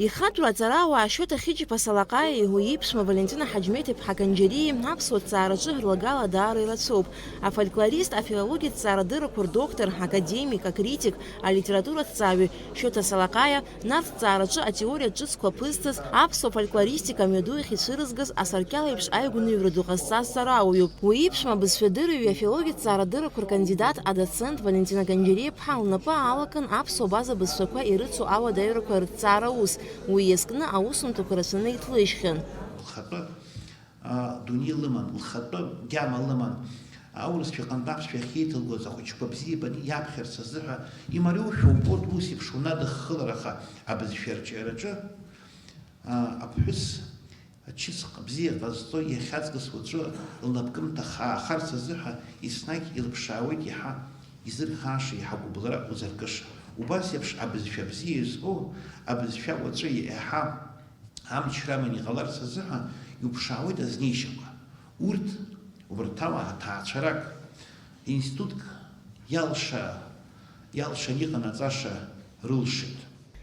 Ихатура аҵарауаа Ашьота Хьычиԥа Салаҟаиа игәы иԥшәма Валентина Ҳаџьмеҭ-иԥҳа Канџьариа аԥсуа ҭҵаараҿы рлагала даара ирацәоуп. Афольклорист, афилологиатә ҭҵаарадыррақәа рдоктор, академик, акритик, алитератураҭҵааҩы Шьота Салаҟаиа нарҭ ҭҵаараҿы атеориатә ҿыцқәа ԥызҵаз аԥсуа фольклористика мҩаду ахь ицәырызгаз асаркьал еиԥш аигәныҩра ду ҟазҵаз ҭҵаарауаҩуп. Уи иԥшәма абызшәадырҩы афилологиатә ҭҵаарадыррақәа ркандидат адоцент Валентина Канџьариа-ԥҳа лнапы аалакын аԥсуа база бызшәақәа ирыцу ауадаҩрақәа рҭҵаара ус. Уи иазкны аусумҭақәа рацәаны иҭлыжьхьан. Лхатәы дунеи лыман, лхатәы гьама лыман. Аурысшәа иҟынтә аԥсшәа ахьиҭылгоз ахәыҷқәа бзиабаны иаԥхьарц азыҳәа имариоушәа убоит ус еиԥш унадыххылараха абызшәа арҿиараҿы аԥҳәыс ачысҟ бзиа ҟазҵо иахьаҵкыс уаҵәы лнапкымҭа хаахарц азыҳәа еснагь илԥшаауеит иаҳа изырхааша, иаҳа гәыблра узаркыша. Убас еиԥш абызшәа бзиа изго, абызшәа уаҵәы иаҳа амчра аман иҟаларц азыҳәа иуԥшаауеит азнеишьақәа. Убарҭ ауаа ҭаацәарак институтк иалшан иҟанаҵаша рылшеит.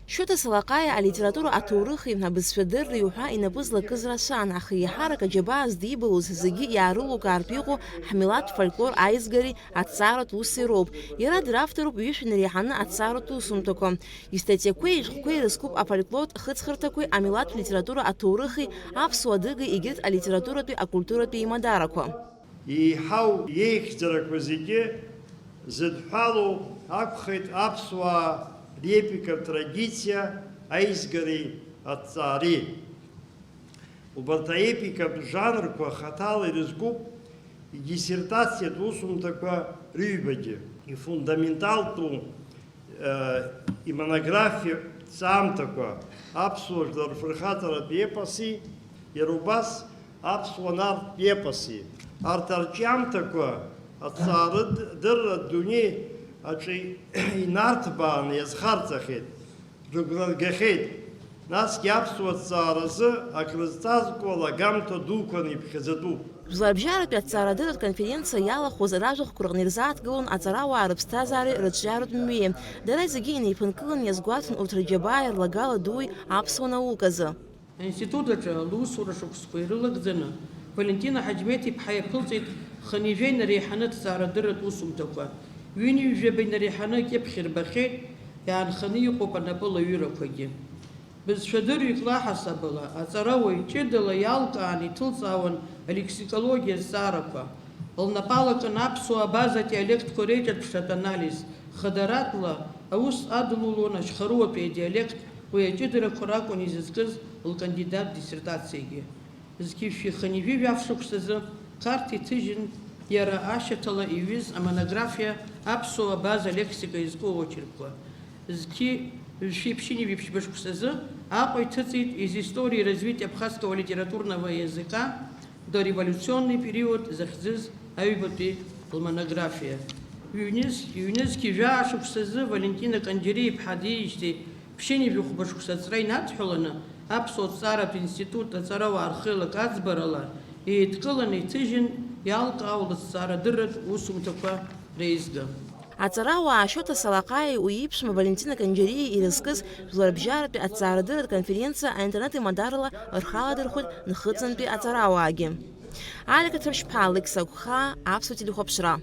Шьота Салаҟаиа алитература аҭоурыхи абызшәадырреи уҳәа инапы злакыз рацәан, аха иаҳарак аџьабаа здибалоз зегьы иаарылукаартә иҟоу ҳмилаҭтә фольклор аизгареи аҭҵааратә уси роуп. Иара дравторуп ҩышәан иреиҳаны аҭҵааратә усумҭақәа. Истатиақәеи ишәҟәқәеи ирызкуп афольклортә хыҵхырҭақәеи, амилаҭтә литература аҭоурыхи, аԥсуа адыгеи егьырҭ алитературатәи акультуратәи имадарақәа. Иҳау иеихьӡарақәа зегьы зыдҳәалоу акәхеит аԥсуаа репикатә традициа аизгареи аҭҵаареи. Убарҭ аепикатә жанрқәа хаҭала ирызкуп идиссертациатә усумҭақәа рыҩбагьы.Ифундаменталтәу имонографиатә ҭҵаамҭақәа аԥсуа жәлар рфырхаҵаратә епоси, иара убас аԥсуа нарҭтә епоси. Арҭ арҿиамҭақәа аҭҵаарадырра адунеи аҿы инарҭбааны иазхарҵахьеит, рыгәра ргахьеит. Насгьы аԥсуа ҭҵааразы акрызҵазкуа алагамҭа дуқәаны иԥхьаӡатәуп. Жәларбжьаратәи аҭҵаарадырратә конференциа иалахәыз ражәахәқәа рҟны ирзааҭгылон аҵарауаа рыԥсҭазаареи рыҿиаратә мҩеи. Дара зегьы инеиԥынкылан иазгәаҭон урҭ рџьабааи рлагала дуи аԥсуа науказы. Аинститут аҿы лусура шықәсқәа ирылагӡаны Валентина Ҳаџьмеҭ-иԥҳа иаԥылҵеит хынҩажәа инареиҳаны ҭҵаарадырратә усумҭақәа. Ҩынҩажәаба инареиҳаны акьыԥхь ирбахьеит, иаанханы иҟоуп анапыла аҩырақәагьы. Бызшәадырҩык лаҳасабала аҵарауаҩ ҷыдала иалкааны иҭылҵаауан алексикологиа зҵаарақәа. Лнапалакын аԥсуа абаза диалектқәа реиҿырԥштәатә анализ. Хыдаратәла аус адылулон ашьхаруатәи адиалект, уи аҷыдарақәа ракәын изызкыз лкандидат диссертациагьы. Зқьышәи хынҩажәи жәафшықәсазы карҭ иҭыжьын иара ашьаҭала иҩыз амонографиа аԥсуа абаза лексика изку очеркқәа. Зқьи шәи-ԥшьини ԥшьбышқәсазы Аҟәа иҭыҵит из истории развития абхазского литературного языка до революционный период захьӡыз аҩбатәи лмонографиа. Ҩнызқьи жәаа-шықәсазы Валентина Канџьариа-иԥҳа диижьҭеи ԥшьыни жәохәба шықәса инадҳәаланы аԥсуа ҭҵааратә институт аҵарауаа рхы-еилак аӡбарала еидкыланы иҭыжьын иалкаау лыҭҵаарадырратә усумҭақәа реизга. Аҵарауаа Ашьота Салаҟаиа уи иԥшәма Валентина Канџьариа ирызкыз жәларбжьаратәи аҭҵаарадырратә конференциа аинтернет имадарала рхаладырхәит нхыҵынтәи аҵарауаагьы. Алика Ҭыршьԥаа, Алекса Агәхаа, Аԥсуа телехәаԥшра.